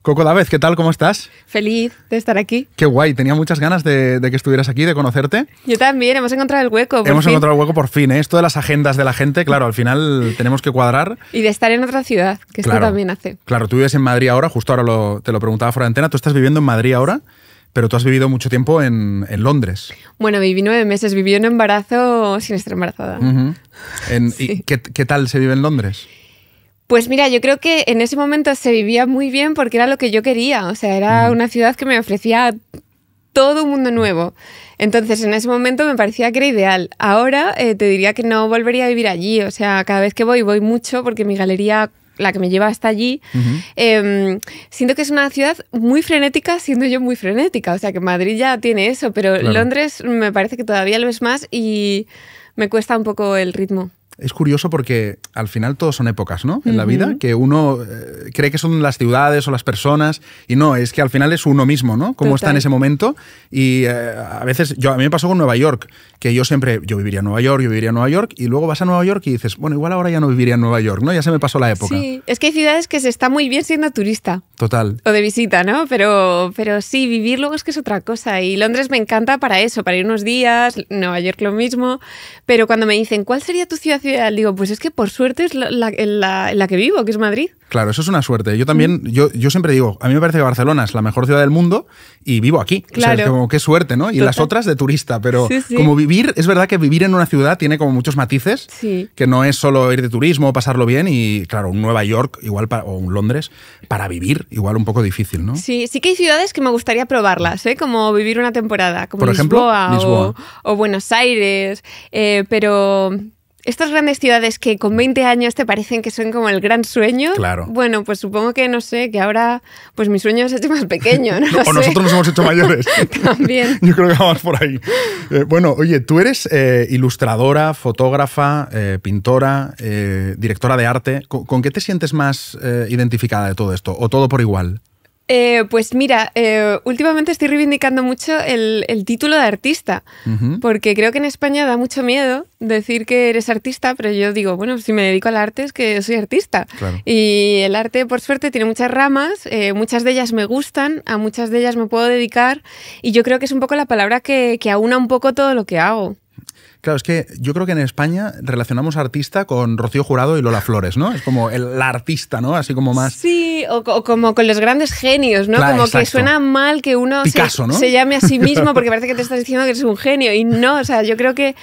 Coco Dávez, ¿qué tal? ¿Cómo estás? Feliz de estar aquí. Qué guay, tenía muchas ganas de que estuvieras aquí, de conocerte. Yo también, hemos encontrado el hueco. Hemos encontrado el hueco por fin, ¿eh? Esto de las agendas de la gente, claro, al final tenemos que cuadrar. Y de estar en otra ciudad, que claro, esto también hace. Claro, tú vives en Madrid ahora, justo ahora te lo preguntaba fuera de antena, tú estás viviendo en Madrid ahora, pero tú has vivido mucho tiempo en Londres. Bueno, viví 9 meses, viví un embarazo sin estar embarazada. Sí. ¿Y qué tal se vive en Londres? Pues mira, yo creo que en ese momento se vivía muy bien porque era lo que yo quería. O sea, era una ciudad que me ofrecía todo un mundo nuevo. Entonces, en ese momento me parecía que era ideal. Ahora te diría que no volvería a vivir allí. O sea, cada vez que voy mucho porque mi galería, la que me lleva hasta allí, siento que es una ciudad muy frenética, siendo yo muy frenética. O sea, que Madrid ya tiene eso, pero claro, Londres me parece que todavía lo es más y me cuesta un poco el ritmo. Es curioso porque al final todos son épocas, ¿no? En la vida, que uno cree que son las ciudades o las personas y no, es que al final es uno mismo, ¿no? Cómo está en ese momento y a veces, a mí me pasó con Nueva York, que yo viviría en Nueva York y luego vas a Nueva York y dices, bueno, igual ahora ya no viviría en Nueva York, ¿no? Ya se me pasó la época. Sí, es que hay ciudades que se está muy bien siendo turista. Total. O de visita, ¿no? Pero sí, vivir luego es que es otra cosa y Londres me encanta para eso, para ir unos días, Nueva York lo mismo, pero cuando me dicen, ¿cuál sería tu ciudad ideal? Digo, pues es que por suerte es la que vivo, que es Madrid. Claro, eso es una suerte. Yo también, yo siempre digo, a mí me parece que Barcelona es la mejor ciudad del mundo y vivo aquí. Claro. O sea, es como qué suerte, ¿no? Y las otras de turista, pero sí. Como vivir, es verdad que vivir en una ciudad tiene como muchos matices, que no es solo ir de turismo, pasarlo bien y claro, un Nueva York igual o un Londres para vivir igual un poco difícil, ¿no? Sí que hay ciudades que me gustaría probarlas, ¿eh? Como vivir una temporada, como por ejemplo, Lisboa. O Buenos Aires, pero estas grandes ciudades que con 20 años te parecen que son como el gran sueño, claro. Bueno, pues supongo que, no sé, que ahora pues mi sueño se ha hecho más pequeño, ¿no? O nosotros nos hemos hecho mayores. También. Yo creo que vamos por ahí. Bueno, oye, tú eres ilustradora, fotógrafa, pintora, directora de arte. ¿Con qué te sientes más identificada de todo esto? ¿O todo por igual? Pues mira, últimamente estoy reivindicando mucho el título de artista, porque creo que en España da mucho miedo decir que eres artista, pero yo digo, bueno, si me dedico al arte es que soy artista. Claro. Y el arte, por suerte, tiene muchas ramas, muchas de ellas me gustan, a muchas de ellas me puedo dedicar, y yo creo que es un poco la palabra que aúna un poco todo lo que hago. Claro, es que yo creo que en España relacionamos artista con Rocío Jurado y Lola Flores, ¿no? Es como la artista, ¿no? Así como más... Sí, o como con los grandes genios, ¿no? Claro, como exacto. Que suena mal que uno Picasso, ¿no? se llame a sí mismo porque parece que te estás diciendo que eres un genio y no, o sea, yo creo que...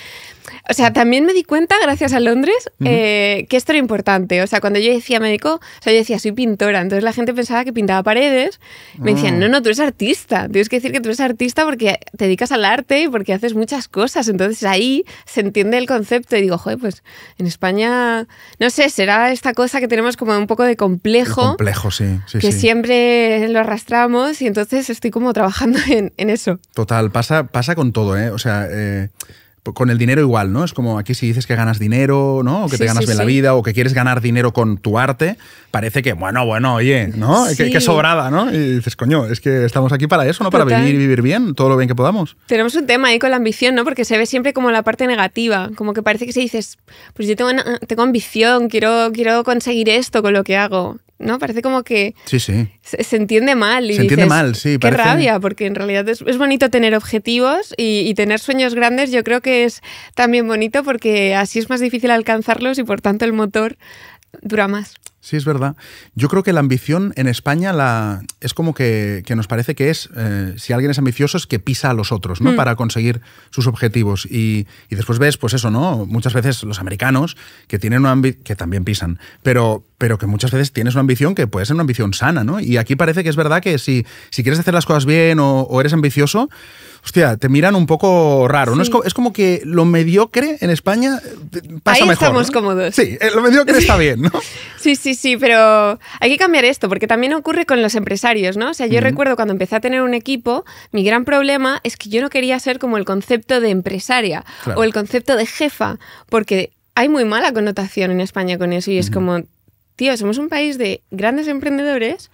O sea, también me di cuenta, gracias a Londres, que esto era importante. O sea, cuando yo decía médico, yo decía, soy pintora. Entonces la gente pensaba que pintaba paredes. Me decían, no, tú eres artista. Tienes que decir que tú eres artista porque te dedicas al arte y porque haces muchas cosas. Entonces ahí se entiende el concepto. Y digo, joder, pues en España, no sé, será esta cosa que tenemos como un poco de complejo. El complejo, sí. Que siempre lo arrastramos y entonces estoy como trabajando en eso. Total, pasa con todo, ¿eh? O sea... con el dinero igual, ¿no? Es como aquí si dices que ganas dinero, ¿no? O que te ganas bien la vida, o que quieres ganar dinero con tu arte, parece que, bueno, oye, ¿no? Que sobrada, ¿no? Y dices, coño, es que estamos aquí para eso, ¿no? Para vivir y vivir bien, todo lo bien que podamos. Tenemos un tema ahí con la ambición, ¿no? Porque se ve siempre como la parte negativa, como que parece que se dices, pues yo tengo ambición, quiero conseguir esto con lo que hago. ¿No? Parece como que se entiende mal. Y entiende mal, sí. Qué rabia, porque en realidad es bonito tener objetivos y tener sueños grandes. Yo creo que es también bonito porque así es más difícil alcanzarlos y por tanto el motor dura más. Sí, es verdad. Yo creo que la ambición en España es como que nos parece que es, si alguien es ambicioso, es que pisa a los otros, ¿no? Para conseguir sus objetivos. Y después ves, pues eso, ¿no? Muchas veces los americanos que tienen que también pisan, pero que muchas veces tienes una ambición que puede ser una ambición sana, ¿no? Y aquí parece que es verdad que si quieres hacer las cosas bien o eres ambicioso, hostia, te miran un poco raro, ¿no? Es como que lo mediocre en España pasa ahí mejor. Estamos ¿no? cómodos. Sí, lo mediocre está bien, ¿no? Sí, pero hay que cambiar esto, porque también ocurre con los empresarios, ¿no? O sea, yo recuerdo cuando empecé a tener un equipo, mi gran problema es que yo no quería ser como el concepto de empresaria o el concepto de jefa, porque hay muy mala connotación en España con eso y es como, tío, somos un país de grandes emprendedores.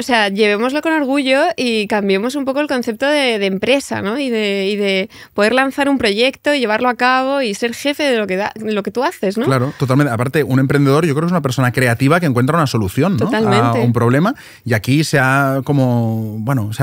o sea, llevémoslo con orgullo y cambiemos un poco el concepto de empresa, ¿no? Y de poder lanzar un proyecto y llevarlo a cabo y ser jefe de lo que tú haces, ¿no? Claro, totalmente. Aparte, un emprendedor yo creo que es una persona creativa que encuentra una solución, ¿no? Totalmente. A un problema. Y aquí se ha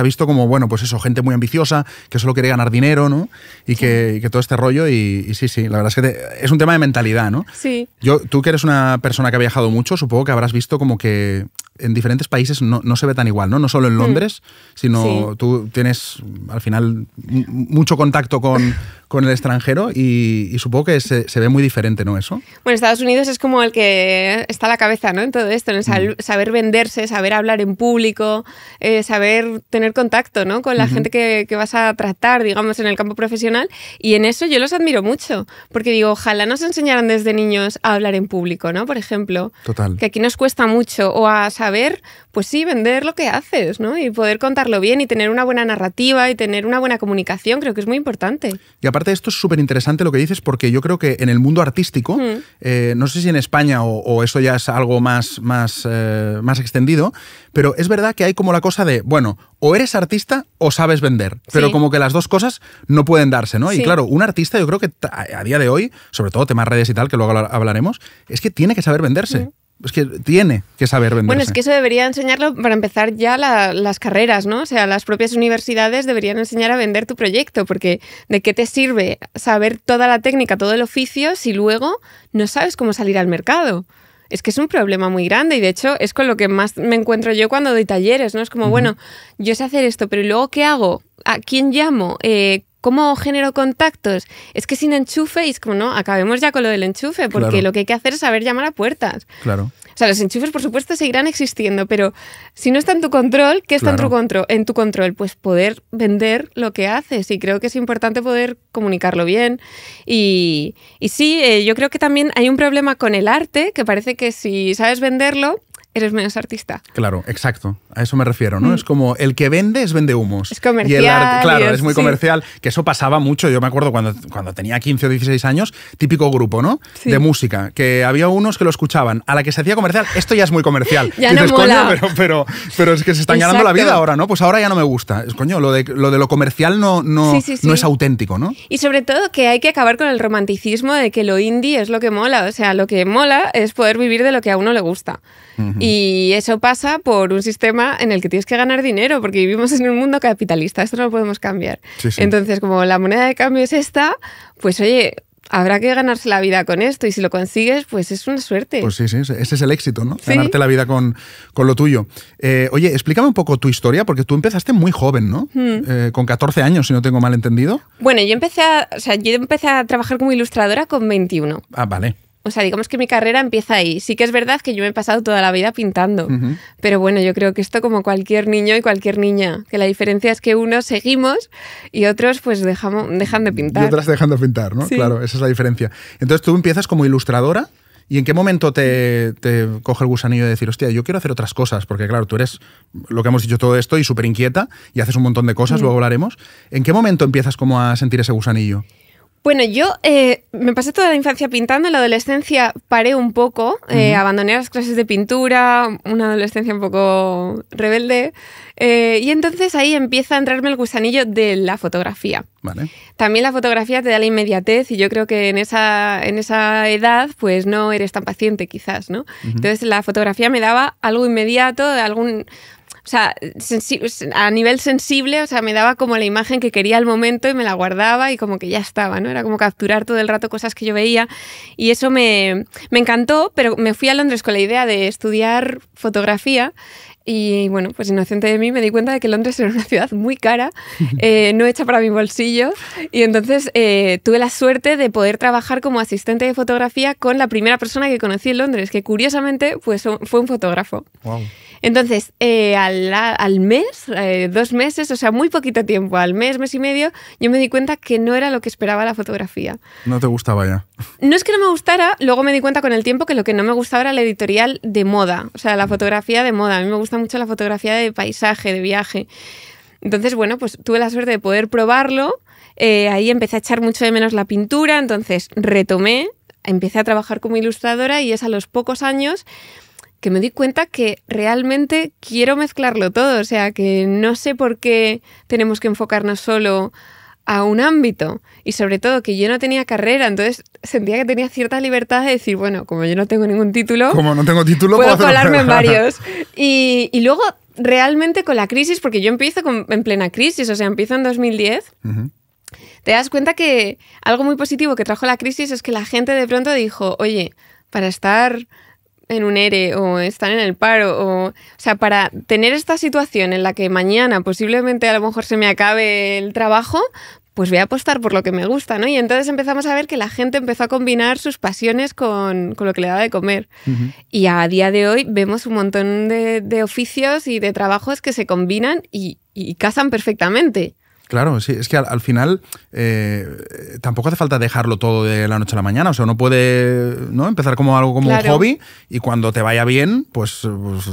visto como, bueno, pues eso, gente muy ambiciosa, que solo quiere ganar dinero, ¿no? Y que todo este rollo y sí, la verdad es que es un tema de mentalidad, ¿no? Sí. Tú que eres una persona que ha viajado mucho, supongo que habrás visto como que en diferentes países no se ve tan igual, ¿no? No solo en Londres, sino tú tienes al final mucho contacto con el extranjero y supongo que se ve muy diferente, ¿no? Eso. Bueno, Estados Unidos es como el que está a la cabeza, ¿no? En todo esto, en saber venderse, saber hablar en público, saber tener contacto, ¿no? Con la gente que vas a tratar, digamos, en el campo profesional. Y en eso yo los admiro mucho, porque digo, ojalá nos enseñaran desde niños a hablar en público, ¿no? Por ejemplo. Total. Que aquí nos cuesta mucho, o a saber, pues sí, vender lo que haces, ¿no? Y poder contarlo bien y tener una buena narrativa y tener una buena comunicación, creo que es muy importante. Y aparte esto es súper interesante lo que dices, porque yo creo que en el mundo artístico, no sé si en España o eso ya es algo más extendido, pero es verdad que hay como la cosa de, bueno, o eres artista o sabes vender, pero como que las dos cosas no pueden darse, ¿no? Sí. Y claro, un artista yo creo que a día de hoy, sobre todo temas redes y tal, que luego hablaremos, es que tiene que saber venderse. Es que tiene que saber venderse. Bueno, es que eso debería enseñarlo para empezar ya las carreras, ¿no? O sea, las propias universidades deberían enseñar a vender tu proyecto, porque ¿de qué te sirve saber toda la técnica, todo el oficio, si luego no sabes cómo salir al mercado? Es que es un problema muy grande y de hecho es con lo que más me encuentro yo cuando doy talleres, ¿no? Es como, bueno, yo sé hacer esto, pero ¿y luego qué hago? ¿A quién llamo? ¿Cómo genero contactos? Es que sin enchufe, y es como, no, acabemos ya con lo del enchufe, porque lo que hay que hacer es saber llamar a puertas. Claro. O sea, los enchufes, por supuesto, seguirán existiendo, pero si no está en tu control, ¿qué está en tu control? Pues poder vender lo que haces, y creo que es importante poder comunicarlo bien. Y sí, yo creo que también hay un problema con el arte, que parece que si sabes venderlo, eres menos artista. Claro, exacto. A eso me refiero, ¿no? Es como el que vende es vendehumos. Es comercial. Y el arte, claro, es muy comercial. Que eso pasaba mucho. Yo me acuerdo cuando tenía 15 o 16 años, típico grupo, ¿no? Sí. De música. Que había unos que lo escuchaban. A la que se hacía comercial, esto ya es muy comercial. Ya dices, no mola. Coño, pero es que se están ganando la vida ahora, ¿no? Pues ahora ya no me gusta. Es, coño, lo de lo comercial no es auténtico, ¿no? Y sobre todo que hay que acabar con el romanticismo de que lo indie es lo que mola. O sea, lo que mola es poder vivir de lo que a uno le gusta. Y eso pasa por un sistema en el que tienes que ganar dinero, porque vivimos en un mundo capitalista, esto no lo podemos cambiar. Sí. Entonces, como la moneda de cambio es esta, pues oye, habrá que ganarse la vida con esto, y si lo consigues, pues es una suerte. Pues sí, ese es el éxito, ¿no? ¿Sí? Ganarte la vida con lo tuyo. Oye, explícame un poco tu historia, porque tú empezaste muy joven, ¿no? Con 14 años, si no tengo mal entendido. Bueno, yo empecé a trabajar como ilustradora con 21. Ah, vale. O sea, digamos que mi carrera empieza ahí. Sí que es verdad que yo me he pasado toda la vida pintando. Pero bueno, yo creo que esto como cualquier niño y cualquier niña. Que la diferencia es que unos seguimos y otros pues dejan de pintar. Y otras dejan de pintar, ¿no? Sí. Claro, esa es la diferencia. Entonces tú empiezas como ilustradora. ¿Y en qué momento te coge el gusanillo de decir, hostia, yo quiero hacer otras cosas? Porque claro, tú eres, lo que hemos dicho todo esto, y súper inquieta y haces un montón de cosas, luego hablaremos. ¿En qué momento empiezas como a sentir ese gusanillo? Bueno, yo me pasé toda la infancia pintando, en la adolescencia paré un poco, abandoné las clases de pintura, una adolescencia un poco rebelde, y entonces ahí empieza a entrarme el gusanillo de la fotografía. Vale. También la fotografía te da la inmediatez, y yo creo que en esa edad pues no eres tan paciente quizás, ¿no? Entonces la fotografía me daba algo inmediato, o sea, a nivel sensible, o sea, me daba como la imagen que quería al momento y me la guardaba y como que ya estaba, ¿no? Era como capturar todo el rato cosas que yo veía, y eso me encantó, pero me fui a Londres con la idea de estudiar fotografía. Y bueno, pues inocente de mí me di cuenta de que Londres era una ciudad muy cara, no hecha para mi bolsillo, y entonces tuve la suerte de poder trabajar como asistente de fotografía con la primera persona que conocí en Londres, que curiosamente pues fue un fotógrafo. Wow. Entonces, al mes, 2 meses, o sea, muy poquito tiempo, al mes y medio, yo me di cuenta que no era lo que esperaba la fotografía. No te gustaba ya. No es que no me gustara, luego me di cuenta con el tiempo que lo que no me gustaba era la editorial de moda, o sea, la fotografía de moda. A mí me gusta mucho la fotografía de paisaje, de viaje. Entonces, bueno, pues tuve la suerte de poder probarlo. Ahí empecé a echar mucho de menos la pintura, entonces retomé, empecé a trabajar como ilustradora, y es a los pocos años que me di cuenta que realmente quiero mezclarlo todo, o sea, que no sé por qué tenemos que enfocarnos solo a un ámbito y sobre todo que yo no tenía carrera, entonces sentía que tenía cierta libertad de decir, bueno, como yo no tengo ningún título, puedo colarme en varios. Y luego realmente con la crisis, porque yo empiezo en plena crisis, o sea, empiezo en 2010, te das cuenta que algo muy positivo que trajo la crisis es que la gente de pronto dijo, oye, para estar en un ERE o estar en el paro, o sea, para tener esta situación en la que mañana posiblemente a lo mejor se me acabe el trabajo, pues voy a apostar por lo que me gusta, ¿no? Y entonces empezamos a ver que la gente empezó a combinar sus pasiones con lo que le daba de comer. Y a día de hoy vemos un montón de oficios y de trabajos que se combinan y casan perfectamente. Claro, sí, es que al final tampoco hace falta dejarlo todo de la noche a la mañana, o sea, uno puede, ¿no?, empezar como algo como un hobby y cuando te vaya bien, pues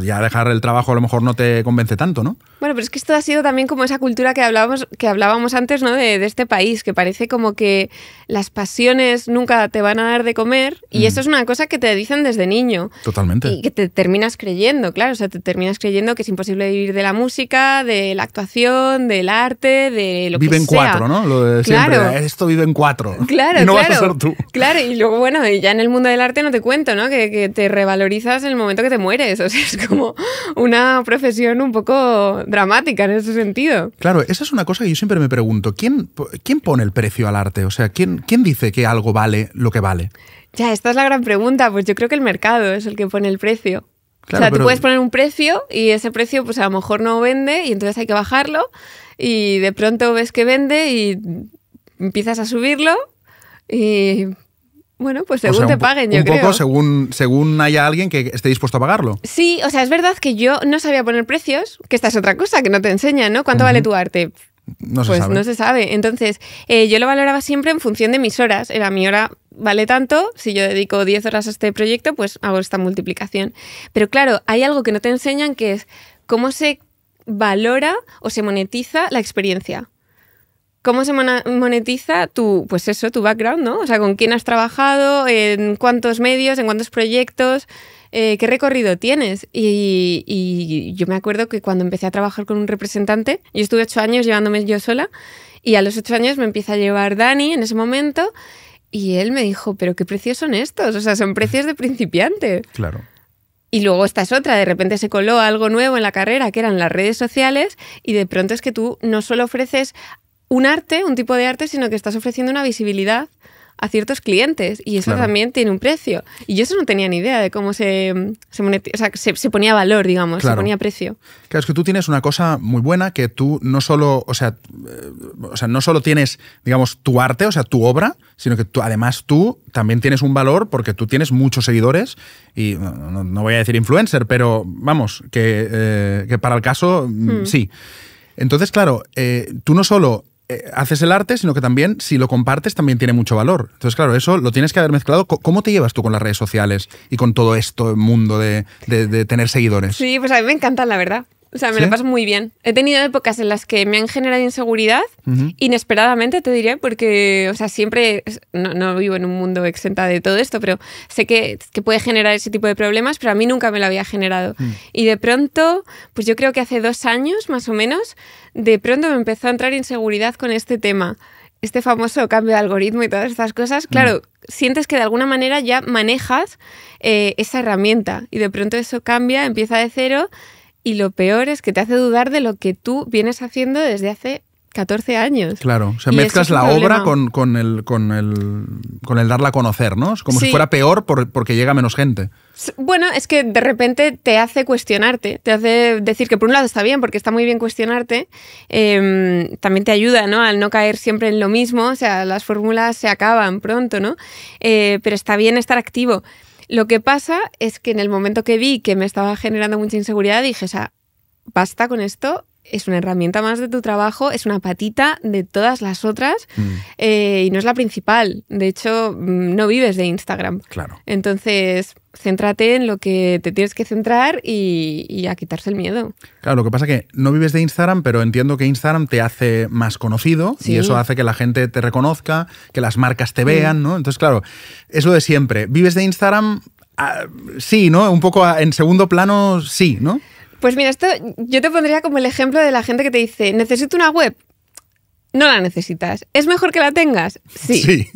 ya dejar el trabajo a lo mejor no te convence tanto, ¿no? Bueno, pero es que esto ha sido también como esa cultura que hablábamos antes, ¿no?, de este país, que parece como que las pasiones nunca te van a dar de comer y eso es una cosa que te dicen desde niño. Totalmente. Y que te terminas creyendo, claro, o sea, te terminas creyendo que es imposible vivir de la música, de la actuación, del arte, de lo vive que en sea. 4, ¿no? Lo de siempre, claro. Esto vive en 4. Claro, y no vas a ser tú. Claro, y luego, bueno, ya en el mundo del arte no te cuento, ¿no? Que te revalorizas en el momento que te mueres. O sea, es como una profesión un poco dramática en ese sentido. Claro, esa es una cosa que yo siempre me pregunto. ¿Quién pone el precio al arte? O sea, ¿quién dice que algo vale lo que vale? Ya, esta es la gran pregunta. Pues yo creo que el mercado es el que pone el precio. Claro, o sea, tú puedes poner un precio y ese precio pues a lo mejor no vende y entonces hay que bajarlo y de pronto ves que vende y empiezas a subirlo y bueno, pues según te paguen, yo creo. Un poco según haya alguien que esté dispuesto a pagarlo. Sí, o sea, es verdad que yo no sabía poner precios, que esta es otra cosa que no te enseñan, ¿no? ¿Cuánto vale tu arte? No se pues sabe. No se sabe. Entonces, yo lo valoraba siempre en función de mis horas. Era mi hora vale tanto, si yo dedico 10 horas a este proyecto, pues hago esta multiplicación. Pero claro, hay algo que no te enseñan que es cómo se valora o se monetiza la experiencia. ¿Cómo se monetiza tu background, ¿no? O sea, con quién has trabajado, en cuántos medios, en cuántos proyectos, qué recorrido tienes. Y yo me acuerdo que cuando empecé a trabajar con un representante, yo estuve 8 años llevándome yo sola, y a los 8 años me empieza a llevar Dani en ese momento, y él me dijo, ¿pero qué precios son estos? O sea, son precios de principiante. Claro. Y luego esta es otra, de repente se coló algo nuevo en la carrera, que eran las redes sociales, y de pronto es que tú no solo ofreces un arte, un tipo de arte, sino que estás ofreciendo una visibilidad a ciertos clientes y eso también tiene un precio. Y yo eso no tenía ni idea de cómo se ponía valor, digamos, se ponía precio. Claro, es que tú tienes una cosa muy buena que tú no solo, no solo tienes, digamos, tu arte, o sea, tu obra, sino que además tú también tienes un valor porque tú tienes muchos seguidores y no voy a decir influencer, pero vamos, que para el caso sí. Entonces, claro, tú no solo haces el arte, sino que también, si lo compartes, también tiene mucho valor. Entonces, claro, eso lo tienes que haber mezclado. ¿Cómo te llevas tú con las redes sociales y con todo esto, el mundo de tener seguidores? Sí, pues a mí me encantan, la verdad. O sea, me lo paso muy bien. He tenido épocas en las que me han generado inseguridad, inesperadamente te diré, porque, o sea, siempre, no vivo en un mundo exenta de todo esto, pero sé que puede generar ese tipo de problemas, pero a mí nunca me lo había generado. Y de pronto, pues yo creo que hace 2 años, más o menos, de pronto me empezó a entrar inseguridad con este tema. Este famoso cambio de algoritmo y todas estas cosas, claro, sientes que de alguna manera ya manejas esa herramienta y de pronto eso cambia, empieza de cero. Y lo peor es que te hace dudar de lo que tú vienes haciendo desde hace 14 años. Claro, o sea, mezclas la obra con el darla a conocer, ¿no? Es como si fuera peor porque llega menos gente. Bueno, es que de repente te hace cuestionarte, te hace decir que por un lado está bien, porque está muy bien cuestionarte, también te ayuda, ¿no?, al no caer siempre en lo mismo, o sea, las fórmulas se acaban pronto, ¿no? Pero está bien estar activo. Lo que pasa es que en el momento que vi que me estaba generando mucha inseguridad, dije, o sea, basta con esto, es una herramienta más de tu trabajo, es una patita de todas las otras y no es la principal. De hecho, no vives de Instagram. Claro. Entonces, céntrate en lo que te tienes que centrar y a quitarse el miedo. Claro, lo que pasa es que no vives de Instagram, pero entiendo que Instagram te hace más conocido y eso hace que la gente te reconozca, que las marcas te vean, ¿no? Entonces, claro, es lo de siempre. Vives de Instagram sí, ¿no? Un poco en segundo plano, sí, ¿no? Pues mira, esto yo te pondría como el ejemplo de la gente que te dice, ¿necesito una web? No la necesitas. ¿Es mejor que la tengas? Sí.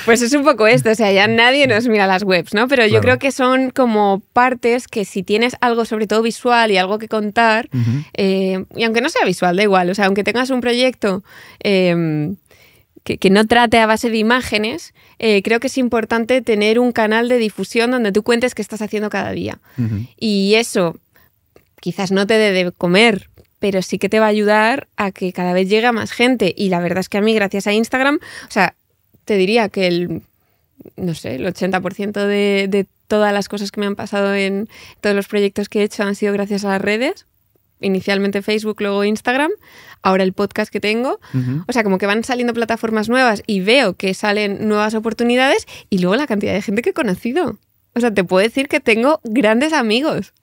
Pues es un poco esto, o sea, ya nadie nos mira las webs, ¿no? Pero yo creo que son como partes que si tienes algo sobre todo visual y algo que contar, y aunque no sea visual, da igual, o sea, aunque tengas un proyecto que no trate a base de imágenes, creo que es importante tener un canal de difusión donde tú cuentes qué estás haciendo cada día. Y eso quizás no te dé de comer, pero sí que te va a ayudar a que cada vez llegue a más gente. Y la verdad es que a mí, gracias a Instagram, o sea, te diría que el 80% de todas las cosas que me han pasado en todos los proyectos que he hecho han sido gracias a las redes. Inicialmente Facebook, luego Instagram, ahora el podcast que tengo. O sea, como que van saliendo plataformas nuevas y veo que salen nuevas oportunidades y luego la cantidad de gente que he conocido. O sea, te puedo decir que tengo grandes amigos.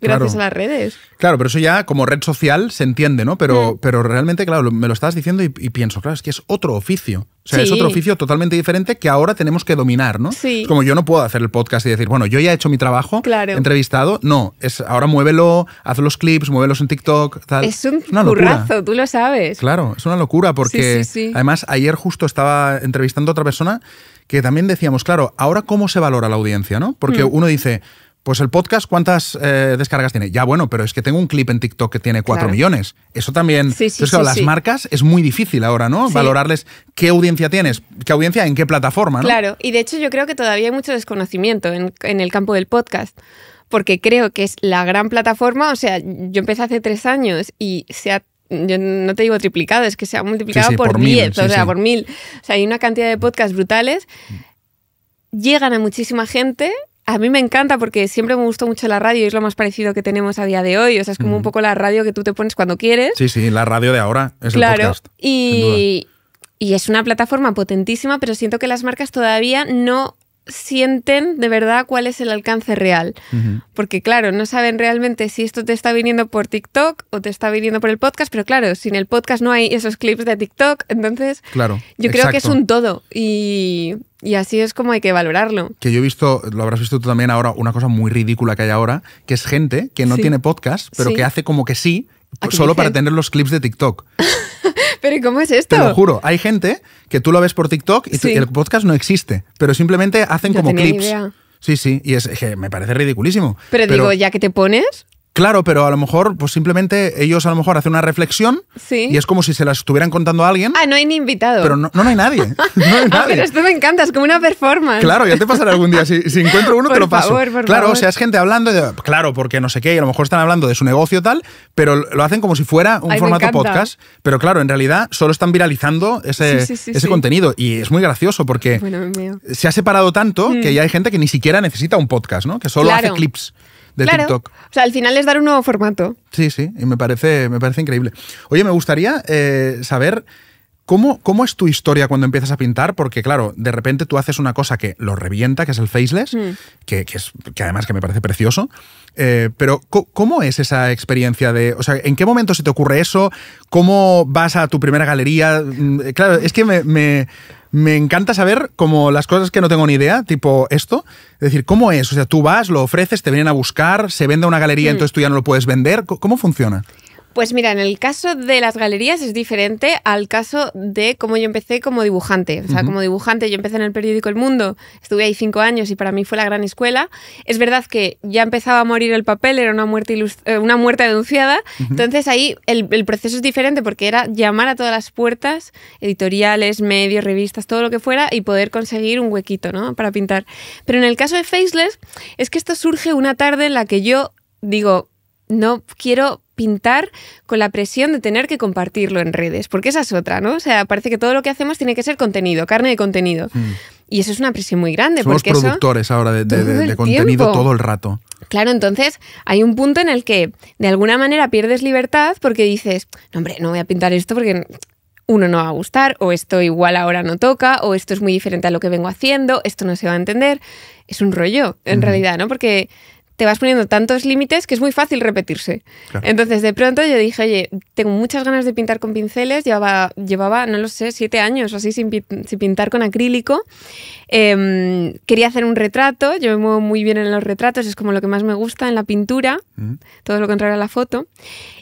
Gracias a las redes. Claro, pero eso ya como red social se entiende, ¿no? Pero realmente, claro, me lo estabas diciendo y pienso, claro, es que es otro oficio. O sea, es otro oficio totalmente diferente que ahora tenemos que dominar, ¿no? Sí. Es como yo no puedo hacer el podcast y decir, bueno, yo ya he hecho mi trabajo, he entrevistado. No, ahora muévelo, haz los clips, muévelos en TikTok, tal. Es una currazo, tú lo sabes. Claro, es una locura porque además ayer justo estaba entrevistando a otra persona que también decíamos, claro, ahora cómo se valora la audiencia, ¿no? Porque uno dice, pues el podcast, ¿cuántas descargas tiene? Ya, bueno, pero es que tengo un clip en TikTok que tiene 4 millones. Eso también... Entonces, claro, las marcas es muy difícil ahora, ¿no? Sí. Valorarles qué audiencia tienes, qué audiencia en qué plataforma, ¿no? Claro, y de hecho yo creo que todavía hay mucho desconocimiento en el campo del podcast, porque creo que es la gran plataforma. O sea, yo empecé hace 3 años y yo no te digo triplicado, es que se ha multiplicado por 10, por 1000. O sea, hay una cantidad de podcasts brutales, llegan a muchísima gente. A mí me encanta porque siempre me gustó mucho la radio y es lo más parecido que tenemos a día de hoy. O sea, es como un poco la radio que tú te pones cuando quieres. Sí, la radio de ahora es el podcast. Y es una plataforma potentísima, pero siento que las marcas todavía no sienten de verdad cuál es el alcance real. Porque, claro, no saben realmente si esto te está viniendo por TikTok o te está viniendo por el podcast, pero claro, sin el podcast no hay esos clips de TikTok. Entonces, yo creo que es un todo. Y así es como hay que valorarlo. Que yo he visto, lo habrás visto tú también ahora, una cosa muy ridícula que hay ahora, que es gente que no tiene podcast, pero que hace como que sí, solo para tener los clips de TikTok. ¿Pero cómo es esto? Te lo juro, hay gente que tú lo ves por TikTok y el podcast no existe, pero simplemente hacen como clips. Idea. Sí, y es que me parece ridiculísimo. Pero digo, ¿ya que te pones? Claro, pero a lo mejor, pues simplemente ellos a lo mejor hacen una reflexión y es como si se las estuvieran contando a alguien. Ah, no hay ni invitado. Pero no hay nadie. No hay nadie. Pero esto me encanta, es como una performance. Claro, ya te pasará algún día. Si encuentro uno, te lo paso. Por claro, favor. O sea, es gente hablando, claro, porque no sé qué, y a lo mejor están hablando de su negocio tal, pero lo hacen como si fuera un formato podcast. Pero claro, en realidad solo están viralizando ese contenido. Y es muy gracioso porque se ha separado tanto que ya hay gente que ni siquiera necesita un podcast, ¿no? Que solo hace clips de TikTok. O sea, al final es dar un nuevo formato. Sí, y me parece increíble. Oye, me gustaría saber cómo es tu historia cuando empiezas a pintar, porque claro, de repente tú haces una cosa que lo revienta, que es el faceless, que además que me parece precioso, pero ¿cómo es esa experiencia de, o sea, en qué momento se te ocurre eso? ¿Cómo vas a tu primera galería? Claro, es que me encanta saber como las cosas que no tengo ni idea, tipo esto. Es decir, ¿cómo es? O sea, tú vas, lo ofreces, te vienen a buscar, se vende a una galería, entonces tú ya no lo puedes vender. ¿Cómo funciona? Pues mira, en el caso de las galerías es diferente al caso de cómo yo empecé como dibujante. O sea, como dibujante yo empecé en el periódico El Mundo, estuve ahí 5 años y para mí fue la gran escuela. Es verdad que ya empezaba a morir el papel, era una muerte anunciada. Entonces ahí el proceso es diferente porque era llamar a todas las puertas, editoriales, medios, revistas, todo lo que fuera y poder conseguir un huequito, ¿no? Para pintar. Pero en el caso de Faceless es que esto surge una tarde en la que yo digo, no quiero pintar con la presión de tener que compartirlo en redes, porque esa es otra, ¿no? O sea, parece que todo lo que hacemos tiene que ser contenido, carne de contenido. Y eso es una presión muy grande. Somos porque productores ahora de contenido todo el rato. Claro, entonces hay un punto en el que de alguna manera pierdes libertad porque dices, no, hombre, no voy a pintar esto porque uno no va a gustar, o esto igual ahora no toca, o esto es muy diferente a lo que vengo haciendo, esto no se va a entender. Es un rollo, en realidad, ¿no? Porque te vas poniendo tantos límites que es muy fácil repetirse. Claro. Entonces, de pronto yo dije, oye, tengo muchas ganas de pintar con pinceles. Llevaba no lo sé, 7 años o así sin pintar con acrílico. Quería hacer un retrato. Yo me muevo muy bien en los retratos. Es como lo que más me gusta en la pintura. Todo lo contrario a la foto.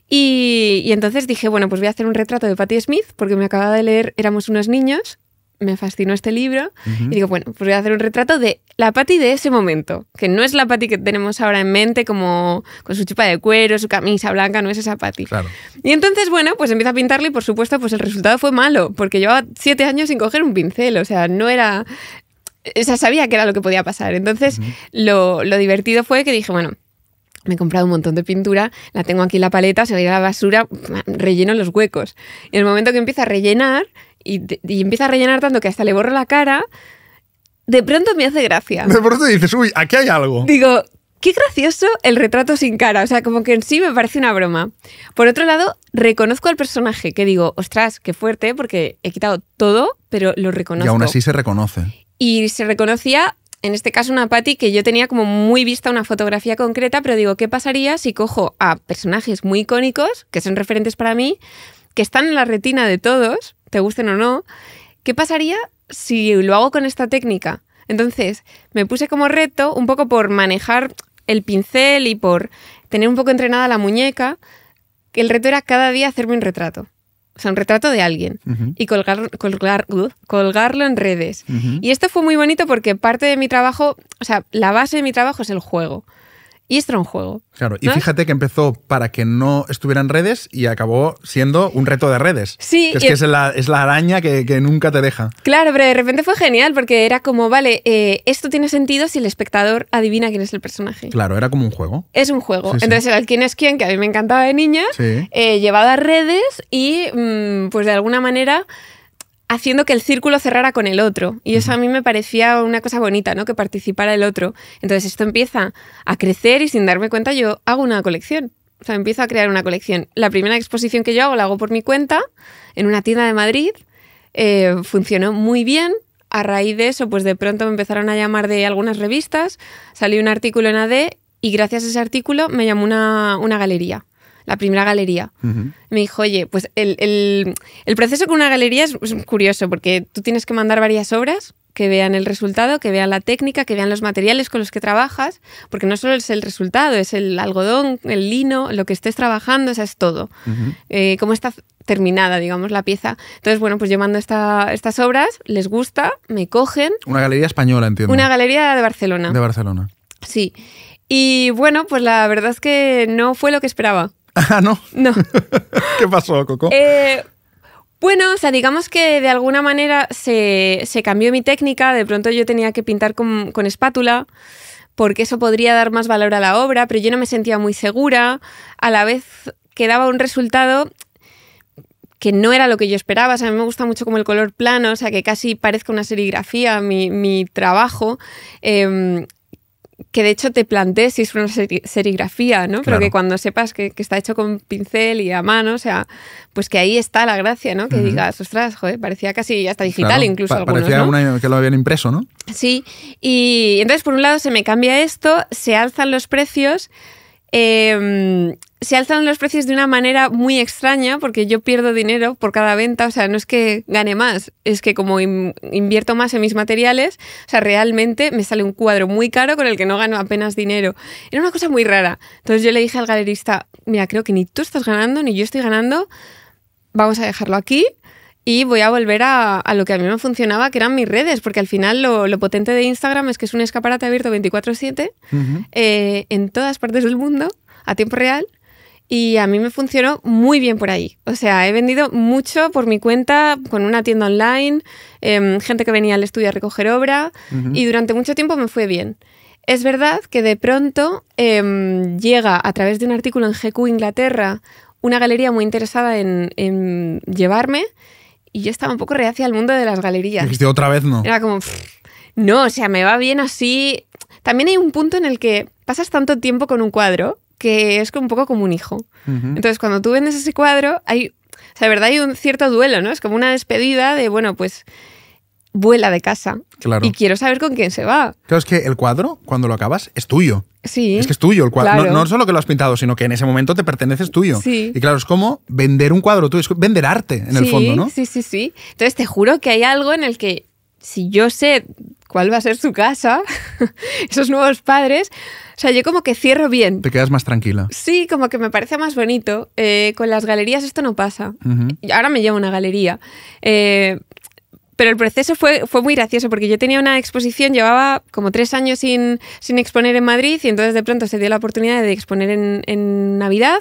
Y entonces dije, bueno, pues voy a hacer un retrato de Patti Smith porque me acababa de leer Éramos unos niños. Me fascinó este libro y digo, bueno, pues voy a hacer un retrato de la Patti de ese momento, que no es la Patti que tenemos ahora en mente, como con su chupa de cuero, su camisa blanca, no es esa Patti. Claro. Y entonces, bueno, pues empiezo a pintarle y por supuesto, pues el resultado fue malo, porque llevaba 7 años sin coger un pincel, o sea, no era... O sea, sabía que era lo que podía pasar. Entonces, lo divertido fue que dije, bueno, me he comprado un montón de pintura, la tengo aquí en la paleta, se va a ir a la basura, relleno los huecos. Y en el momento que empieza a rellenar, y empieza a rellenar tanto que hasta le borro la cara, de pronto me hace gracia. De pronto dices, uy, aquí hay algo. Digo, qué gracioso el retrato sin cara. O sea, como que en sí me parece una broma. Por otro lado, reconozco al personaje, que digo, ostras, qué fuerte, porque he quitado todo, pero lo reconozco. Y aún así se reconoce. Y se reconocía, en este caso, una Patti que yo tenía como muy vista una fotografía concreta, pero digo, ¿qué pasaría si cojo a personajes muy icónicos, que son referentes para mí, que están en la retina de todos, te gusten o no? ¿Qué pasaría si lo hago con esta técnica? Entonces, me puse como reto, un poco por manejar el pincel y por tener un poco entrenada la muñeca, que el reto era cada día hacerme un retrato. O sea, un retrato de alguien y colgarlo en redes. Y esto fue muy bonito porque parte de mi trabajo, o sea, la base de mi trabajo es el juego. Y esto era un juego. Claro, y ¿no? fíjate que empezó para que no estuviera en redes y acabó siendo un reto de redes. Sí. Es que es la araña que nunca te deja. Claro, pero de repente fue genial porque era como, vale, esto tiene sentido si el espectador adivina quién es el personaje. Claro, era como un juego. Es un juego. Sí, Entonces era el quién es quién, que a mí me encantaba de niña, Sí. llevado a redes y pues de alguna manera haciendo que el círculo cerrara con el otro. Y eso a mí me parecía una cosa bonita, ¿no? Que participara el otro. Entonces esto empieza a crecer y sin darme cuenta yo hago una colección. O sea, empiezo a crear una colección. La primera exposición que yo hago la hago por mi cuenta en una tienda de Madrid. Funcionó muy bien. A raíz de eso, pues de pronto me empezaron a llamar de algunas revistas. Salió un artículo en AD y gracias a ese artículo me llamó una galería. La primera galería. Me dijo, oye, pues el proceso con una galería es curioso porque tú tienes que mandar varias obras que vean el resultado, que vean la técnica, que vean los materiales con los que trabajas, porque no solo es el resultado, es el algodón, el lino, lo que estés trabajando, o sea, es todo. Cómo está terminada, digamos, la pieza. Entonces, bueno, pues yo mando estas obras, les gusta, me cogen. Una galería española, entiendo. Una galería de Barcelona. De Barcelona. Sí. Y bueno, pues la verdad es que no fue lo que esperaba. Ah, ¿no? No. ¿Qué pasó, Coco? Bueno, o sea, digamos que de alguna manera se cambió mi técnica. De pronto yo tenía que pintar con espátula porque eso podría dar más valor a la obra, pero yo no me sentía muy segura. A la vez que daba un resultado que no era lo que yo esperaba. O sea, a mí me gusta mucho como el color plano, o sea, que casi parezca una serigrafía mi trabajo. Que de hecho te plantees si es una serigrafía, ¿no? Pero Claro. que cuando sepas que está hecho con pincel y a mano, o sea, pues que ahí está la gracia, ¿no? Que digas, ostras, joder, parecía casi hasta digital. Claro, incluso algunos, parecía ¿no? que lo habían impreso, ¿no? Sí, y entonces por un lado se me cambia esto, se alzan los precios. Se alzan los precios de una manera muy extraña porque yo pierdo dinero por cada venta, o sea, no es que gane más, es que como invierto más en mis materiales, o sea, realmente me sale un cuadro muy caro con el que no gano apenas dinero. Era una cosa muy rara. Entonces yo le dije al galerista, mira, creo que ni tú estás ganando ni yo estoy ganando, vamos a dejarlo aquí y voy a volver a lo que a mí me funcionaba, que eran mis redes, porque al final lo potente de Instagram es que es un escaparate abierto 24/7 en todas partes del mundo, a tiempo real, y a mí me funcionó muy bien por ahí. O sea, he vendido mucho por mi cuenta, con una tienda online, gente que venía al estudio a recoger obra, y durante mucho tiempo me fue bien. Es verdad que de pronto llega a través de un artículo en GQ Inglaterra una galería muy interesada en llevarme, y yo estaba un poco reacia al mundo de las galerías. Dijiste, otra vez no. Era como, no, o sea, me va bien así. También hay un punto en el que pasas tanto tiempo con un cuadro que es un poco como un hijo. Entonces, cuando tú vendes ese cuadro, o sea, de verdad hay un cierto duelo, ¿no? Es como una despedida de, bueno, pues vuela de casa. Claro. Y quiero saber con quién se va. Claro, es que el cuadro, cuando lo acabas, es tuyo. Sí. Es que es tuyo el cuadro. Claro. No solo que lo has pintado, sino que en ese momento te pertenece, es tuyo. Sí. Y claro, es como vender un cuadro tuyo, es vender arte en el fondo, ¿no? Sí. Entonces te juro que hay algo en el que si yo sé cuál va a ser su casa, esos nuevos padres, o sea, yo como que cierro bien. Te quedas más tranquila. Sí, como que me parece más bonito. Con las galerías esto no pasa. Y ahora me llevo una galería. Pero el proceso fue muy gracioso porque yo tenía una exposición, llevaba como 3 años sin exponer en Madrid y entonces de pronto se dio la oportunidad de exponer en Navidad,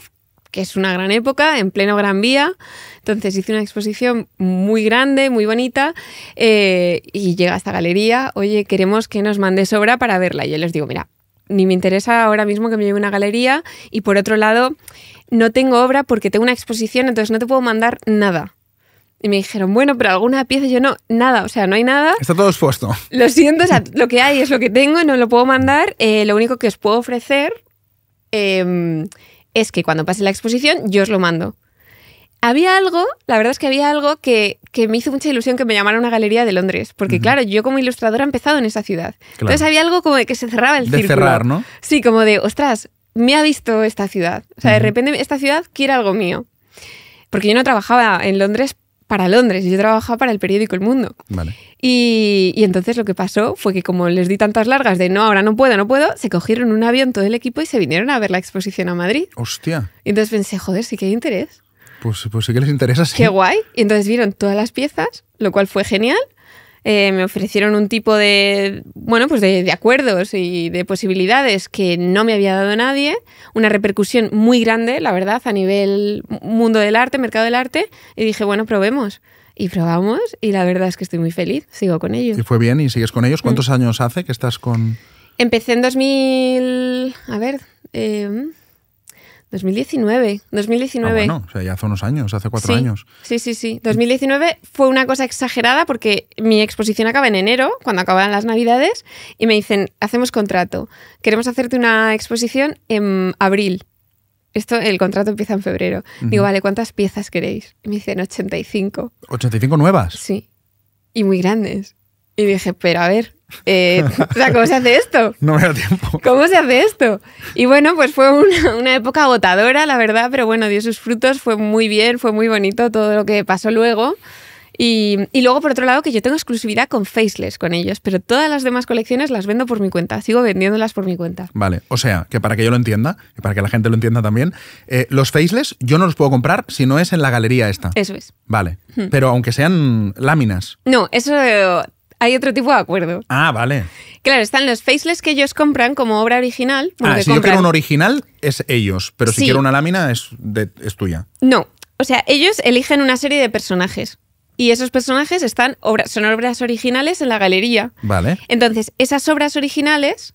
que es una gran época, en pleno Gran Vía. Entonces hice una exposición muy grande, muy bonita y llega a esta galería, oye, queremos que nos mandes obra para verla. Y yo les digo, mira, ni me interesa ahora mismo que me lleve una galería y por otro lado, no tengo obra porque tengo una exposición, entonces no te puedo mandar nada. Y me dijeron, bueno, pero alguna pieza, yo no, nada, o sea, no hay nada. Está todo expuesto. Lo siento, o sea, lo que hay es lo que tengo, no lo puedo mandar. Lo único que os puedo ofrecer es que cuando pase la exposición yo os lo mando. Había algo, la verdad es que había algo que me hizo mucha ilusión que me llamara a una galería de Londres, porque claro, yo como ilustradora he empezado en esa ciudad. Claro. Entonces había algo como de que se cerraba el círculo. De cerrar, ¿no? Sí, como de, ostras, me ha visto esta ciudad. O sea, de repente esta ciudad quiere algo mío. Porque yo no trabajaba en Londres para Londres, yo trabajaba para el periódico El Mundo. Vale. Y entonces lo que pasó fue que como les di tantas largas de no, ahora no puedo, se cogieron un avión todo el equipo y se vinieron a ver la exposición a Madrid. Hostia. Y entonces pensé, joder, sí que hay interés. Pues sí que les interesa, sí. Qué guay. Y entonces vieron todas las piezas, lo cual fue genial. Me ofrecieron un tipo de, bueno, pues de acuerdos y de posibilidades que no me había dado nadie. Una repercusión muy grande, la verdad, a nivel mundo del arte, mercado del arte. Y dije, bueno, probemos. Y probamos y la verdad es que estoy muy feliz. Sigo con ellos. Y fue bien y sigues con ellos. ¿Cuántos años hace que estás con...? Empecé en 2019. Ah, bueno, o sea, ya hace unos años, hace 4 años. Sí. 2019 fue una cosa exagerada porque mi exposición acaba en enero, cuando acaban las Navidades, y me dicen, hacemos contrato. Queremos hacerte una exposición en abril. El contrato empieza en febrero. Digo, vale, ¿cuántas piezas queréis? Y me dicen 85. ¿85 nuevas? Sí. Y muy grandes. Y dije, pero a ver, o sea, ¿cómo se hace esto? No me da tiempo. ¿Cómo se hace esto? Y bueno, pues fue una época agotadora, la verdad, pero bueno, dio sus frutos, fue muy bien, fue muy bonito todo lo que pasó luego. Y luego, por otro lado, que yo tengo exclusividad con Faceless con ellos, pero todas las demás colecciones las vendo por mi cuenta, sigo vendiéndolas por mi cuenta. Vale, o sea, que para que yo lo entienda, y para que la gente lo entienda también, los Faceless yo no los puedo comprar si no es en la galería esta. Eso es. Vale, pero aunque sean láminas. No, eso... Hay otro tipo de acuerdo. Ah, vale. Claro, están los Faceless que ellos compran como obra original. Si yo quiero un original, es ellos, pero si quiero una lámina, es tuya. No, o sea, ellos eligen una serie de personajes. Y esos personajes son obras originales en la galería. Vale. Entonces, esas obras originales,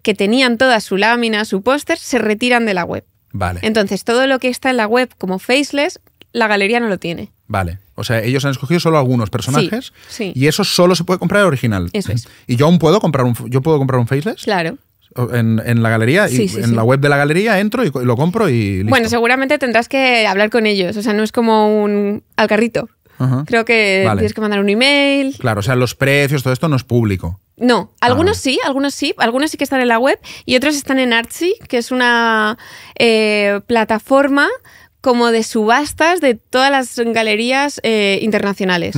que tenían toda su lámina, su póster, se retiran de la web. Vale. Entonces, todo lo que está en la web como Faceless, la galería no lo tiene. Vale. O sea, ellos han escogido solo algunos personajes sí. Y eso solo se puede comprar original. Eso es. ¿Y yo aún puedo comprar un Faceless? Claro. En la galería, en la web de la galería entro y lo compro y listo. Bueno, seguramente tendrás que hablar con ellos. O sea, no es como un al carrito. Creo que tienes que mandar un email. Claro, o sea, los precios, todo esto no es público. No, algunos sí que están en la web y otros están en Artsy, que es una plataforma como de subastas de todas las galerías internacionales.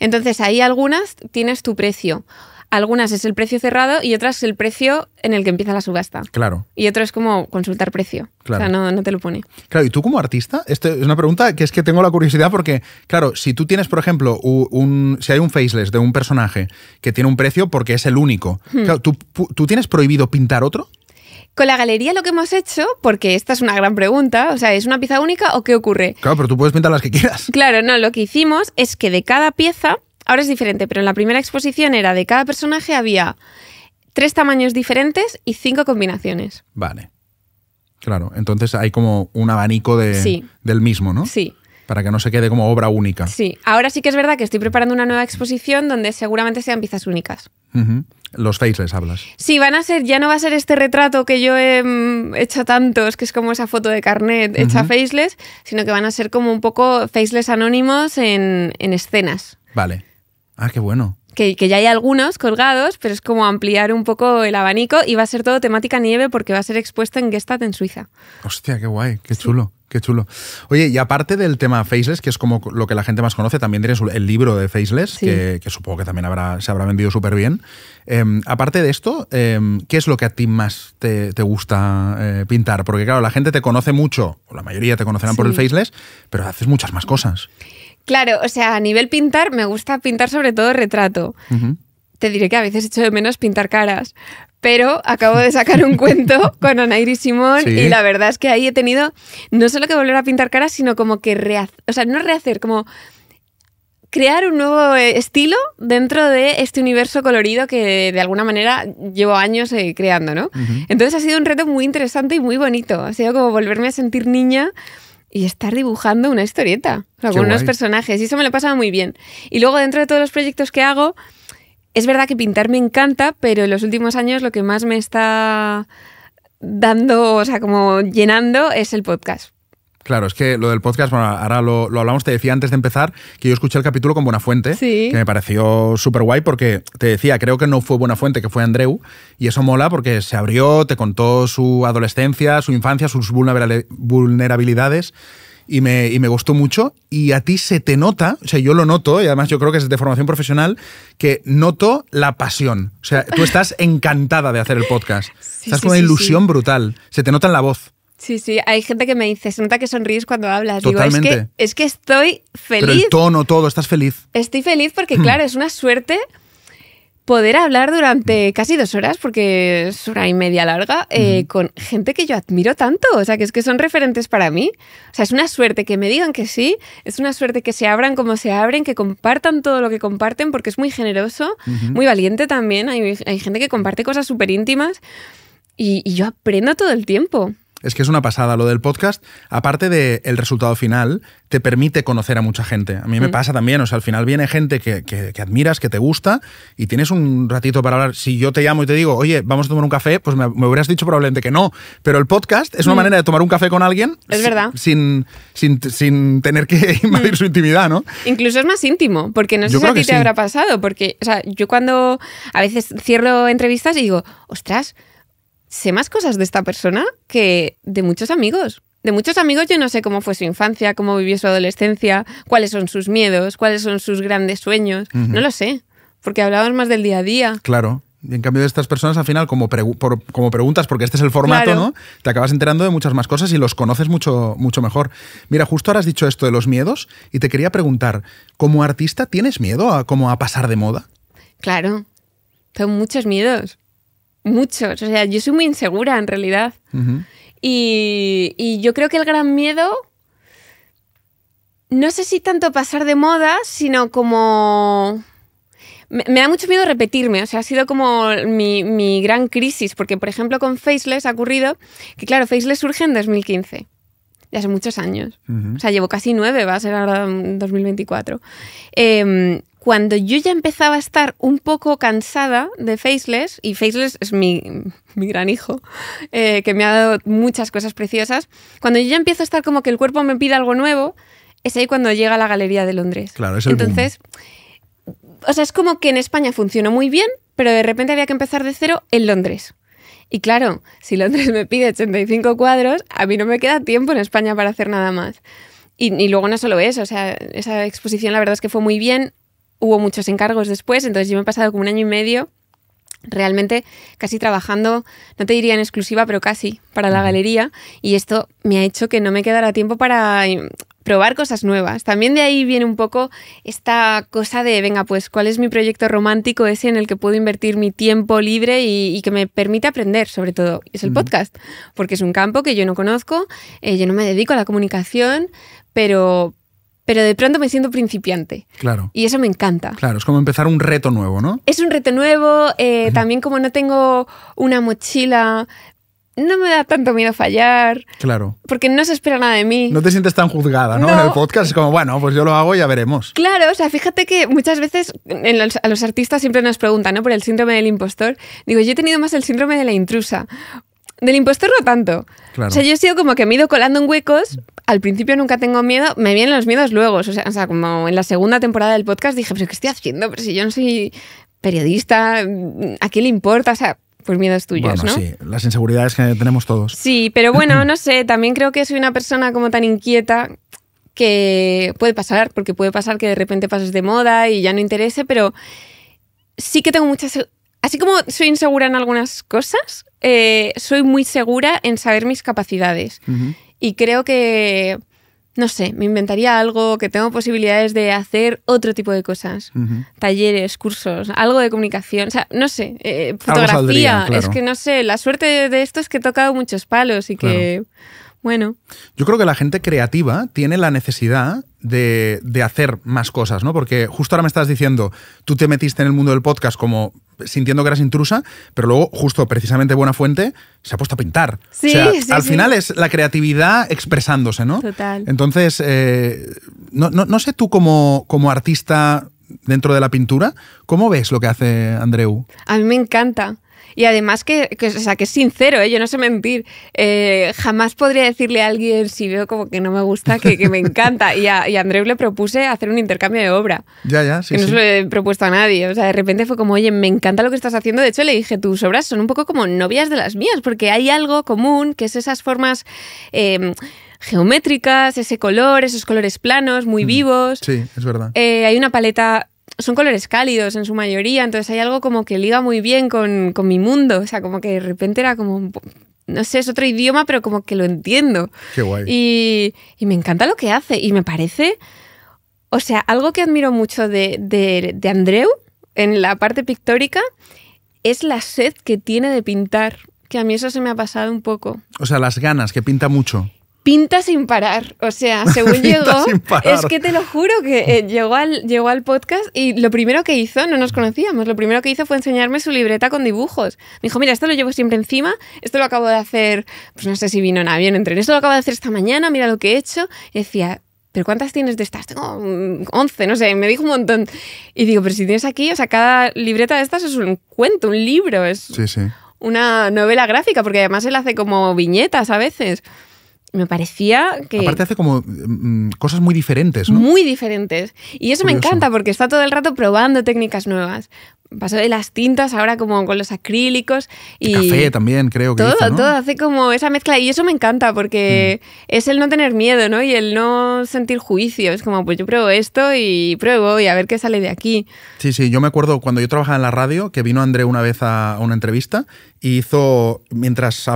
Entonces, ahí algunas tienes tu precio. Algunas es el precio cerrado y otras es el precio en el que empieza la subasta. Claro. Y otro es como consultar precio. Claro. O sea, no te lo pone. Claro, y tú como artista, esta es una pregunta que es que tengo la curiosidad porque, claro, si tú tienes, por ejemplo, si hay un Faceless de un personaje que tiene un precio porque es el único, claro, ¿tú tienes prohibido pintar otro? Con la galería lo que hemos hecho, porque esta es una gran pregunta, o sea, ¿es una pieza única o qué ocurre? Claro, pero tú puedes pintar las que quieras. Claro, no, lo que hicimos es que de cada pieza, ahora es diferente, pero en la primera exposición era de cada personaje había 3 tamaños diferentes y 5 combinaciones. Vale. Claro, entonces hay como un abanico del mismo, ¿no? Sí. Para que no se quede como obra única. Sí, ahora sí que es verdad que estoy preparando una nueva exposición donde seguramente sean piezas únicas. Los Faceless hablas. Sí, ya no va a ser este retrato que yo he hecho tantos, que es como esa foto de carnet hecha Faceless, sino que van a ser como un poco Faceless anónimos en escenas. Vale. Ah, qué bueno. que ya hay algunos colgados, pero es como ampliar un poco el abanico y va a ser todo temática nieve porque va a ser expuesto en Gstaad, en Suiza. Hostia, qué guay, qué chulo. Qué chulo. Oye, y aparte del tema Faceless, que es como lo que la gente más conoce, también tienes el libro de Faceless, sí, que supongo que también se habrá vendido súper bien. Aparte de esto, ¿qué es lo que a ti más te gusta pintar? Porque claro, la gente te conoce mucho, o la mayoría te conocerán por el Faceless, pero haces muchas más cosas. Claro, o sea, a nivel pintar, me gusta pintar sobre todo retrato. Te diré que a veces echo de menos pintar caras. Pero acabo de sacar un cuento con Anaïri Simón, ¿sí? Y la verdad es que ahí he tenido no solo que volver a pintar caras, sino como que no rehacer, como crear un nuevo estilo dentro de este universo colorido que de alguna manera llevo años creando, ¿no? Entonces ha sido un reto muy interesante y muy bonito. Ha sido como volverme a sentir niña y estar dibujando una historieta, o sea, con unos personajes. Y eso me lo he pasado muy bien. Y luego dentro de todos los proyectos que hago, es verdad que pintar me encanta, pero en los últimos años lo que más me está dando, o sea, como llenando, es el podcast. Claro, es que lo del podcast, bueno, ahora lo hablamos, te decía antes de empezar que yo escuché el capítulo con Buenafuente, sí, que me pareció súper guay porque te decía, creo que no fue Buenafuente, que fue Andreu, y eso mola porque se abrió, te contó su adolescencia, su infancia, sus vulnerabilidades. Y me gustó mucho. Y a ti se te nota, o sea, yo lo noto, y además yo creo que es de formación profesional, que noto la pasión. O sea, tú estás encantada de hacer el podcast. Sí, estás con una ilusión brutal. Se te nota en la voz. Sí, sí. Hay gente que me dice, se nota que sonríes cuando hablas. Totalmente. Digo, es que estoy feliz. Pero el tono, todo, estás feliz. Estoy feliz porque, claro, es una suerte poder hablar durante casi 2 horas, porque es 1h30 larga, con gente que yo admiro tanto. O sea, que es que son referentes para mí. O sea, es una suerte que me digan que sí, es una suerte que se abran como se abren, que compartan todo lo que comparten, porque es muy generoso, muy valiente también. Hay gente que comparte cosas súper íntimas y yo aprendo todo el tiempo. Es que es una pasada. Lo del podcast, aparte del resultado final, te permite conocer a mucha gente. A mí me pasa también, o sea, al final viene gente que admiras, que te gusta, y tienes un ratito para hablar. Si yo te llamo y te digo, oye, vamos a tomar un café, pues me hubieras dicho probablemente que no. Pero el podcast es una manera de tomar un café con alguien es verdad. Sin tener que invadir su intimidad, ¿no? Incluso es más íntimo, porque no sé si a ti te habrá pasado, porque, o sea, yo cuando a veces cierro entrevistas y digo, ostras, sé más cosas de esta persona que de muchos amigos. De muchos amigos yo no sé cómo fue su infancia, cómo vivió su adolescencia, cuáles son sus miedos, cuáles son sus grandes sueños. No lo sé, porque hablamos más del día a día. Claro. Y en cambio de estas personas, al final, como preguntas, porque este es el formato, claro, ¿no? Te acabas enterando de muchas más cosas y los conoces mucho, mucho mejor. Mira, justo ahora has dicho esto de los miedos y te quería preguntar, ¿como artista tienes miedo a pasar de moda? Claro, tengo muchos miedos. Muchos, o sea, yo soy muy insegura en realidad. Y yo creo que el gran miedo, no sé si tanto pasar de moda, sino como... Me da mucho miedo repetirme, o sea, ha sido como mi gran crisis, porque por ejemplo con Faceless ha ocurrido que, claro, Faceless surge en 2015, ya hace muchos años, o sea, llevo casi 9, va a ser ahora 2024. Cuando yo ya empezaba a estar un poco cansada de Faceless, y Faceless es mi gran hijo, que me ha dado muchas cosas preciosas, cuando yo ya empiezo a estar como que el cuerpo me pide algo nuevo, es ahí cuando llega a la Galería de Londres. Claro, es el Entonces, boom. O sea, es como que en España funcionó muy bien, pero de repente había que empezar de cero en Londres. Y claro, si Londres me pide 85 cuadros, a mí no me queda tiempo en España para hacer nada más. Y luego no solo eso, o sea, esa exposición la verdad es que fue muy bien. Hubo muchos encargos después, entonces yo me he pasado como 1 año y medio realmente casi trabajando, no te diría en exclusiva, pero casi, para la galería, y esto me ha hecho que no me quedara tiempo para probar cosas nuevas. También de ahí viene un poco esta cosa de, venga, pues, ¿cuál es mi proyecto romántico ese en el que puedo invertir mi tiempo libre y que me permite aprender, sobre todo? Es el podcast, porque es un campo que yo no conozco, yo no me dedico a la comunicación, pero de pronto me siento principiante. Claro. Y eso me encanta. Claro, es como empezar un reto nuevo, ¿no? Es un reto nuevo, también como no tengo una mochila, no me da tanto miedo fallar. Claro. Porque no se espera nada de mí. No te sientes tan juzgada, ¿no? En el podcast es como, bueno, pues yo lo hago y ya veremos. Claro, o sea, fíjate que muchas veces a los artistas siempre nos preguntan, ¿no? Por el síndrome del impostor. Digo, yo he tenido más el síndrome de la intrusa. Del impostor no tanto. Claro. O sea, yo he sido como que me he ido colando en huecos. Al principio nunca tengo miedo, me vienen los miedos luego. O sea, como en la segunda temporada del podcast dije, pero ¿qué estoy haciendo? Pero si yo no soy periodista, ¿a quién le importa? O sea, pues miedos tuyos, bueno, ¿no? Sí, las inseguridades que tenemos todos. Sí, pero bueno, no sé, también creo que soy una persona como tan inquieta que puede pasar, porque puede pasar que de repente pases de moda y ya no interese, pero sí que tengo muchas... Así como soy insegura en algunas cosas, soy muy segura en saber mis capacidades. Uh-huh. Y creo que, no sé, me inventaría algo, que tengo posibilidades de hacer otro tipo de cosas. Uh-huh. Talleres, cursos, algo de comunicación, o sea, no sé, Algo fotografía. saldría, claro. Es que no sé, la suerte de esto es que he tocado muchos palos y que, bueno. Yo creo que la gente creativa tiene la necesidad de hacer más cosas, ¿no? Porque justo ahora me estás diciendo, tú te metiste en el mundo del podcast como sintiendo que eras intrusa, pero luego justo precisamente Buenafuente se ha puesto a pintar. Sí, o sea, sí, al sí. final es la creatividad expresándose, ¿no? Total. Entonces, no sé tú como artista dentro de la pintura, ¿cómo ves lo que hace Andreu? A mí me encanta. Y además o sea, que es sincero, yo no sé mentir. Jamás podría decirle a alguien si veo como que no me gusta, que me encanta. Y a Andreu le propuse hacer un intercambio de obra. Ya, sí, que no sí. se lo he propuesto a nadie. O sea, de repente fue como, oye, me encanta lo que estás haciendo. De hecho, le dije, tus obras son un poco como novias de las mías, porque hay algo común, que es esas formas geométricas, ese color, esos colores planos, muy vivos. Sí, es verdad. Hay una paleta... Son colores cálidos en su mayoría, entonces hay algo como que liga muy bien con mi mundo. O sea, como que de repente era como... No sé, es otro idioma, pero como que lo entiendo. Qué guay. Y me encanta lo que hace. Y me parece... O sea, algo que admiro mucho de Andreu en la parte pictórica es la sed que tiene de pintar. Que a mí eso se me ha pasado un poco. O sea, las ganas, que pinta mucho. Pinta sin parar, o sea, según Pinta llegó, sin parar. es que te lo juro que llegó al podcast y lo primero que hizo, no nos conocíamos, lo primero que hizo fue enseñarme su libreta con dibujos. Me dijo, mira, esto lo llevo siempre encima, esto lo acabo de hacer, pues no sé si vino en avión, en tren, esto lo acabo de hacer esta mañana, mira lo que he hecho. Y decía, ¿pero cuántas tienes de estas? Tengo 11, no sé, me dijo un montón. Y digo, pero si tienes aquí, o sea, cada libreta de estas es un cuento, un libro, es Sí. una novela gráfica, porque además él hace como viñetas a veces. Me parecía que... Aparte hace como cosas muy diferentes, ¿no? Muy diferentes. Y eso Curioso. me encanta porque está todo el rato probando técnicas nuevas. Pasó de las tintas ahora como con los acrílicos. Y café también, creo que todo, hizo, ¿no? todo hace como esa mezcla. Y eso me encanta porque es el no tener miedo, ¿no? Y el no sentir juicio. Es como, pues yo pruebo esto y pruebo y a ver qué sale de aquí. Sí, yo me acuerdo cuando yo trabajaba en la radio que vino Andreu una vez a una entrevista y hizo, mientras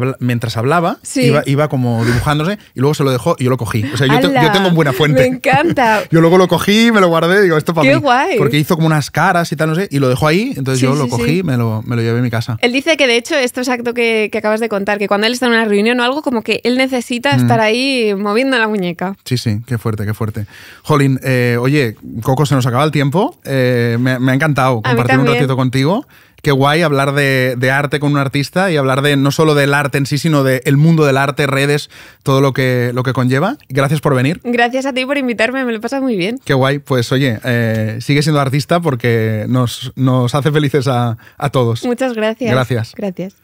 hablaba, Sí. iba como dibujándose y luego se lo dejó y yo lo cogí. O sea, yo ¡Hala! tengo buena fuente. Me encanta. Yo luego lo cogí, me lo guardé y digo, esto para ¡Qué mí. guay! Porque hizo como unas caras y tal, no sé, y lo dejó ahí, entonces Sí, yo lo sí, cogí sí. y me lo llevé a mi casa. Él dice que de hecho esto exacto que acabas de contar, que cuando él está en una reunión o algo, como que él necesita estar ahí moviendo la muñeca. Sí, qué fuerte, qué fuerte. Jolín, oye, Coco, se nos acaba el tiempo. Me ha encantado A mí compartir un también. ratito contigo. Qué guay hablar de arte con un artista y hablar de no solo del arte en sí, sino del mundo del arte, redes, todo lo que conlleva. Gracias por venir. Gracias a ti por invitarme, me lo pasas muy bien. Qué guay. Pues oye, sigue siendo artista porque nos hace felices a todos. Muchas gracias. Gracias. Gracias.